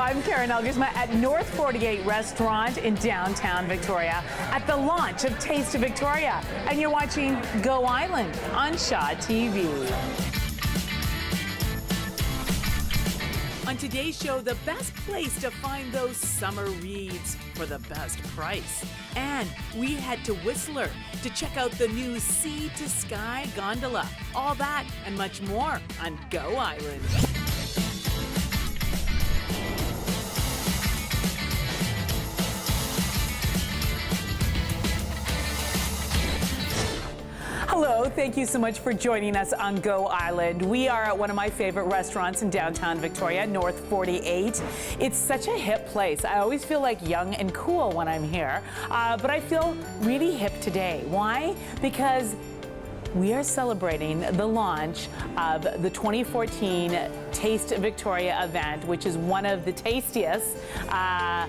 I'm Karen Elgersma at North 48 Restaurant in downtown Victoria at the launch of Taste of Victoria. And you're watching Go Island on ShawTV. On today's show, the best place to find those summer reads for the best price. And we head to Whistler to check out the new Sea to Sky gondola. All that and much more on Go Island. Hello, thank you so much for joining us on Go Island. We are at one of my favorite restaurants in downtown Victoria, North 48. It's such a hip place. I always feel like young and cool when I'm here, but I feel really hip today. Why? Because we are celebrating the launch of the 2014 Taste Victoria event, which is one of the tastiest, I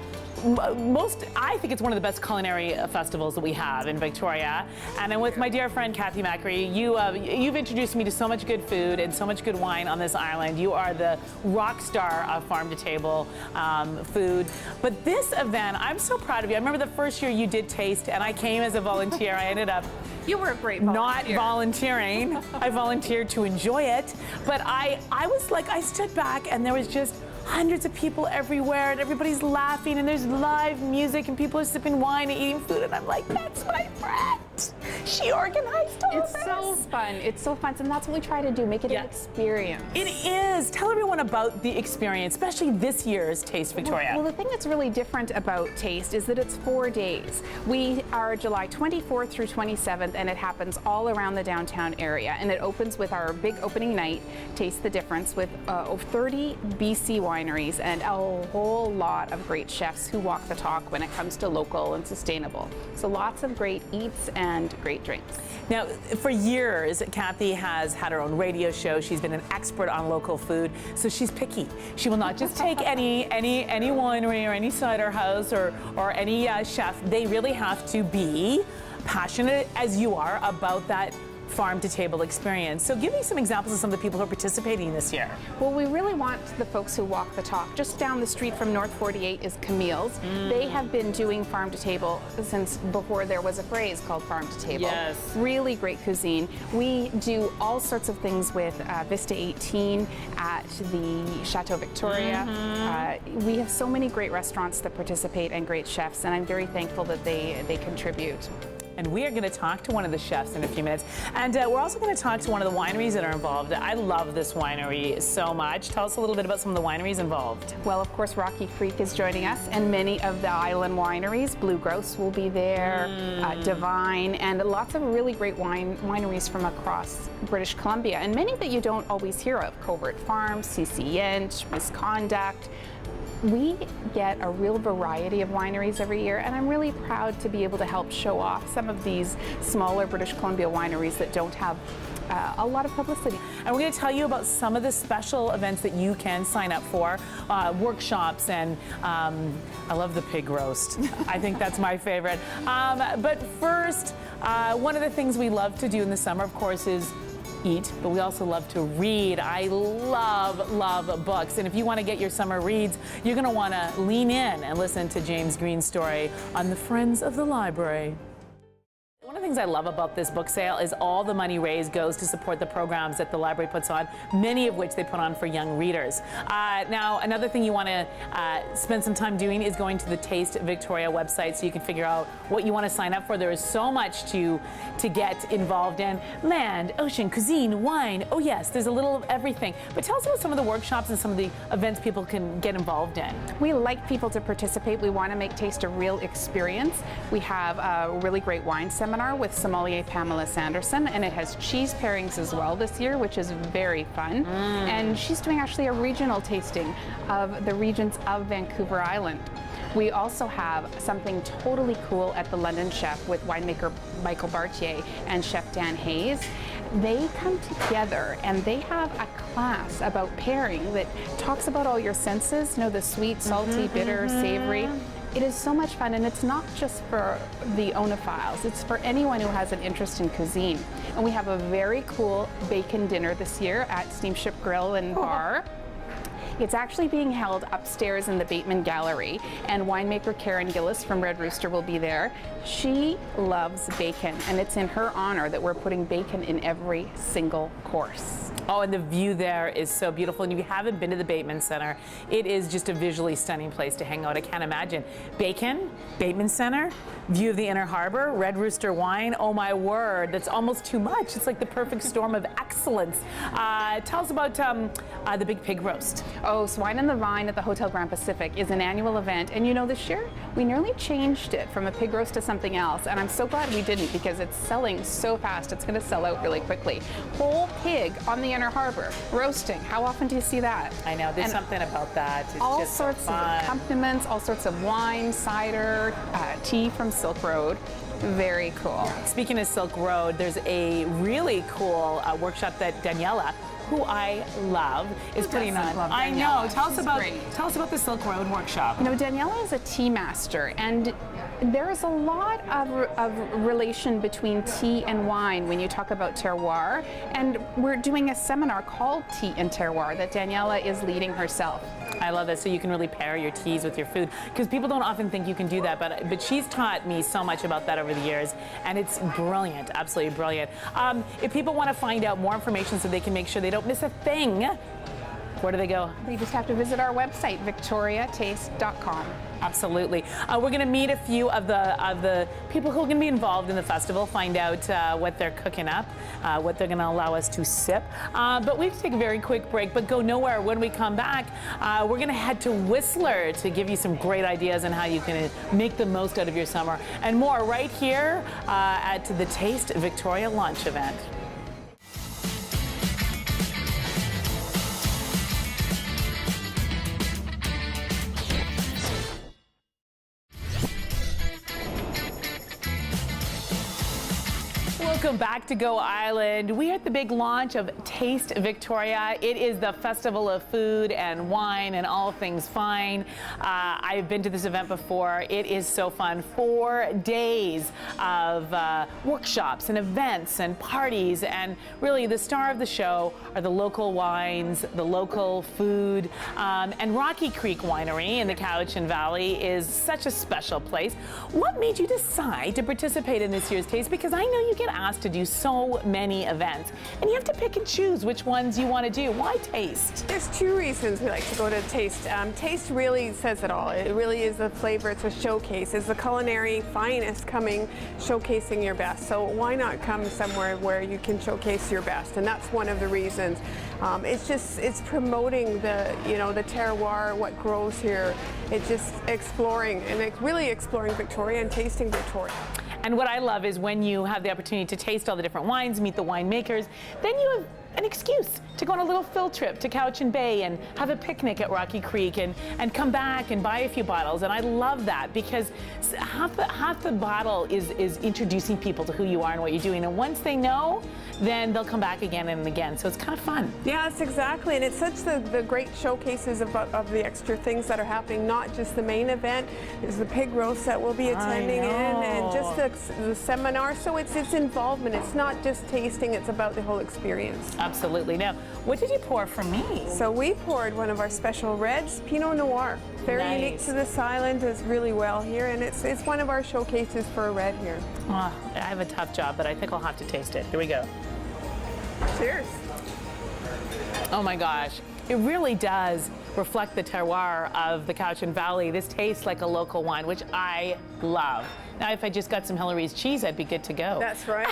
think it's one of the best culinary festivals that we have in Victoria. And I'm with my dear friend Kathy Macri. You've introduced me to so much good food and so much good wine on this island. You are the rock star of farm-to-table food. But this event, I'm so proud of you. I remember the first year you did taste, and I came as a volunteer. I ended up You were a great volunteer. Not volunteering. I volunteered to enjoy it. But I was like, I stood back and there was just hundreds of people everywhere and everybody's laughing and there's live music and people are sipping wine and eating food and I'm like, that's my friend. She organized all this. It's so fun. It's so fun. And that's what we try to do, make it an experience. It is. Tell everyone about the experience, especially this year's Taste Victoria. Well, the thing that's really different about Taste is that it's 4 days. We are July 24th through 27th and it happens all around the downtown area. And it opens with our big opening night, Taste the Difference, with 30 BC wineries and a whole lot of great chefs who walk the talk when it comes to local and sustainable. So lots of great eats and great drinks. Now, for years, Kathy has had her own radio show. She's been an expert on local food, so she's picky. She will not just take any winery or any cider house or any chef. They really have to be passionate, as you are, about that farm-to-table experience. So give me some examples of some of the people who are participating this year. Well, we really want the folks who walk the talk. Just down the street from North 48 is Camille's. They have been doing farm-to-table since before there was a phrase called farm-to-table. Yes. Really great cuisine. We do all sorts of things with Vista 18 at the Chateau Victoria. We have so many great restaurants that participate and great chefs, and I'm very thankful that they contribute. And we are going to talk to one of the chefs in a few minutes. And we're also going to talk to one of the wineries that are involved. I love this winery so much. Tell us a little bit about some of the wineries involved. Well, of course, Rocky Creek is joining us, and many of the island wineries. Blue Grouse will be there, Divine, and lots of really great wineries from across British Columbia, and many that you don't always hear of. Covert Farms, CC Inch, Misconduct. We get a real variety of wineries every year, and I'm really proud to be able to help show off some of these smaller British Columbia wineries that don't have a lot of publicity. And we're going to tell you about some of the special events that you can sign up for, workshops, and I love the pig roast. I think that's my favorite. But first, one of the things we love to do in the summer, of course, is eat, but we also love to read. I love books. And if you want to get your summer reads, you're going to want to lean in and listen to James Green's story on the Friends of the Library. One of the things I love about this book sale is all the money raised goes to support the programs that the library puts on, many of which they put on for young readers. Now, another thing you want to spend some time doing is going to the Taste Victoria website so you can figure out what you want to sign up for. There is so much to get involved in. Land, ocean, cuisine, wine. Oh yes, there's a little of everything. But tell us about some of the workshops and some of the events people can get involved in. We like people to participate. We want to make Taste a real experience. We have a really great wine seminar with sommelier Pamela Sanderson, and it has cheese pairings as well this year, which is very fun. And she's doing actually a regional tasting of the regions of Vancouver Island. We also have something totally cool at the London Chef with winemaker Michael Bartier and Chef Dan Hayes. They come together and they have a class about pairing that talks about all your senses, you know, the sweet, salty, bitter, savory. It is so much fun, and it's not just for the onophiles, it's for anyone who has an interest in cuisine. And we have a very cool bacon dinner this year at Steamship Grill and Bar. It's actually being held upstairs in the Bateman Gallery, and winemaker Karen Gillis from Red Rooster will be there. She loves bacon, and it's in her honor that we're putting bacon in every single course. Oh, and the view there is so beautiful. And if you haven't been to the Bateman Center, it is just a visually stunning place to hang out. I can't imagine. Bacon, Bateman Center, view of the Inner Harbor, Red Rooster wine. Oh my word, that's almost too much. It's like the perfect storm of excellence. Tell us about the Big Pig Roast. Oh, Swine in the Vine at the Hotel Grand Pacific is an annual event, and you know, this year we nearly changed it from a pig roast to something else, and I'm so glad we didn't, because it's selling so fast. It's going to sell out really quickly. Whole pig on the Inner Harbor, roasting. How often do you see that? I know, there's something about that. It's all just sorts so of fun. accompaniments, all sorts of wine, cider, tea from Silk Road. Very cool. Speaking of Silk Road, there's a really cool workshop that Daniela, who I love, is putting on. Love I Daniela. know. Tell us about the Silk Road workshop. You know, Daniela is a tea master, and there is a lot of relation between tea and wine when you talk about terroir, and we're doing a seminar called Tea and Terroir that Daniela is leading herself. I love this, so you can really pair your teas with your food, because people don't often think you can do that, but she's taught me so much about that over the years, and it's brilliant, absolutely brilliant. If people want to find out more information so they can make sure they don't miss a thing, where do they go? They just have to visit our website, victoriataste.com. Absolutely. We're going to meet a few of the people who are going to be involved in the festival, find out what they're cooking up, what they're going to allow us to sip. But we have to take a very quick break, but go nowhere. When we come back, we're going to head to Whistler to give you some great ideas on how you can make the most out of your summer, and more right here at the Taste Victoria launch event. Welcome back to Go Island. We are at the big launch of Taste Victoria. It is the festival of food and wine and all things fine. I've been to this event before. It is so fun. 4 days of workshops and events and parties, and really the star of the show are the local wines, the local food, and Rocky Creek Winery in the Cowichan Valley is such a special place. What made you decide to participate in this year's Taste? Because I know you get asked to do so many events, and you have to pick and choose which ones you want to do. Why Taste? There's 2 reasons we like to go to Taste. Taste really says it all. It really is a flavor. It's a showcase. It's the culinary finest coming, showcasing your best. So why not come somewhere where you can showcase your best? And that's one of the reasons. It's promoting the terroir, what grows here. It's just exploring, and it's really exploring Victoria and tasting Victoria. And what I love is when you have the opportunity to taste all the different wines, meet the winemakers, then you have an excuse to go on a little field trip to Cowichan Bay and have a picnic at Rocky Creek and come back and buy a few bottles. And I love that, because half the bottle is introducing people to who you are and what you're doing. And once they know, then they'll come back again and again. So it's kind of fun. Yes, exactly. And it's such the great showcases of the extra things that are happening, not just the main event. There's the pig roast that we'll be attending in, and just the seminar. So it's involvement. It's not just tasting, it's about the whole experience. Absolutely. Now, what did you pour for me? So we poured one of our special reds, Pinot Noir. Very unique to this island, does really well here, and it's one of our showcases for a red here. Oh, I have a tough job, but I think I'll have to taste it. Here we go. Cheers. Oh my gosh. It really does reflect the terroir of the Cowichan Valley. This tastes like a local wine, which I love. Now, if I just got some Hillary's cheese, I'd be good to go. That's right.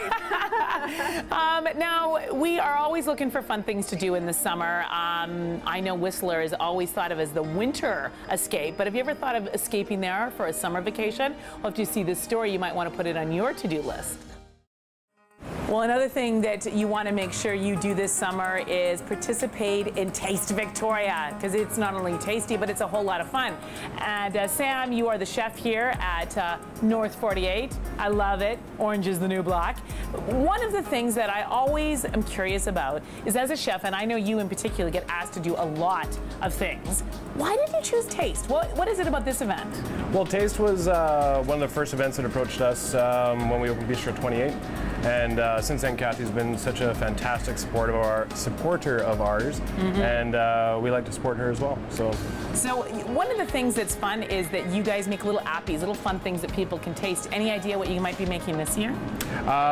Now, we are always looking for fun things to do in the summer. I know Whistler is always thought of as the winter escape, but have you ever thought of escaping there for a summer vacation? Well, if you see this story, you might want to put it on your to-do list. Well, another thing that you want to make sure you do this summer is participate in Taste Victoria, because it's not only tasty, but it's a whole lot of fun. And Sam, you are the chef here at North 48. I love it. Orange is the new black. One of the things that I always am curious about is, as a chef, and I know you in particular get asked to do a lot of things, why did you choose Taste? What is it about this event? Well, Taste was one of the first events that approached us when we opened Bistro 28. And since then, Kathy's been such a fantastic supporter of ours, and we like to support her as well. So one of the things that's fun is that you guys make little appies, little fun things that people can taste. Any idea what you might be making this year?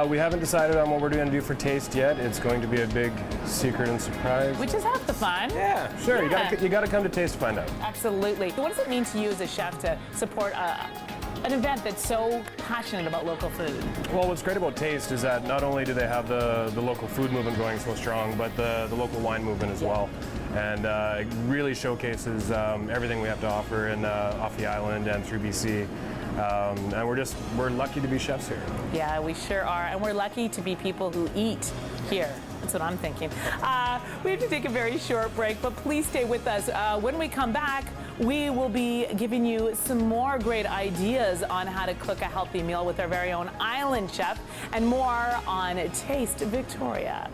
We haven't decided on what we're going to do for taste yet. It's going to be a big secret and surprise. Which is half the fun. Yeah, sure. Yeah. You got to come to taste to find out. Absolutely. So what does it mean to you as a chef to support an event that's so passionate about local food? Well, what's great about Taste is that not only do they have the local food movement going so strong, but the local wine movement as well. And it really showcases everything we have to offer off the island and through BC. And we're lucky to be chefs here. Yeah, we sure are. And we're lucky to be people who eat here. That's what I'm thinking. We have to take a very short break, but please stay with us. When we come back, we will be giving you some more great ideas on how to cook a healthy meal with our very own island chef, and more on Taste Victoria.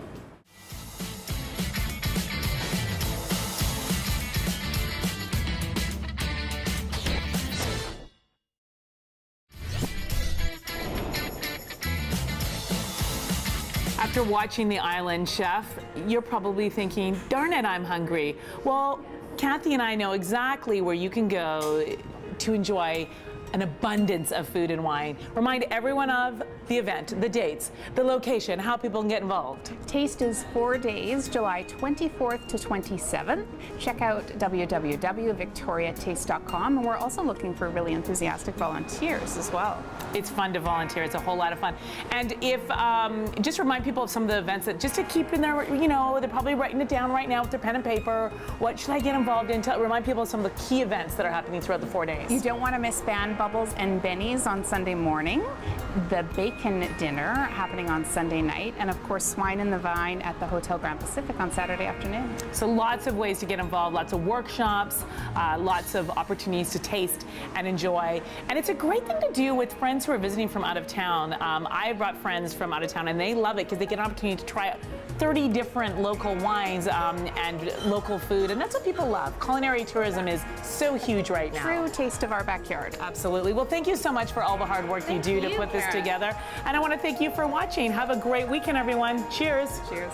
After watching The Island Chef, you're probably thinking, darn it, I'm hungry. Well, Kathy and I know exactly where you can go to enjoy an abundance of food and wine. Remind everyone of the event, the dates, the location, how people can get involved. Taste is 4 days, July 24th to 27th. Check out www.victoriataste.com, and we're also looking for really enthusiastic volunteers as well. It's fun to volunteer. It's a whole lot of fun. And if, just remind people of some of the events that, just to keep in there, you know, they're probably writing it down right now with their pen and paper. What should I get involved in? Remind people of some of the key events that are happening throughout the 4 days. You don't want to miss Band Bubbles and Benny's on Sunday morning, the Bacon Dinner happening on Sunday night, and of course Wine in the Vine at the Hotel Grand Pacific on Saturday afternoon. So lots of ways to get involved, lots of workshops, lots of opportunities to taste and enjoy. And it's a great thing to do with friends who are visiting from out of town. I brought friends from out of town, and they love it because they get an opportunity to try 30 different local wines and local food, and that's what people love. Culinary tourism is so huge right now. True taste of our backyard. Absolutely. Well, thank you so much for all the hard work you do to put this together. And I want to thank you for watching. Have a great weekend, everyone. Cheers. Cheers.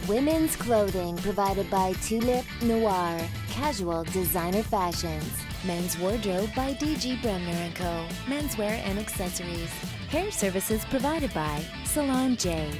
Women's clothing provided by Tulip Noir, casual designer fashions. Men's wardrobe by DG Bremner & Co. Menswear and accessories. Hair services provided by Salon J.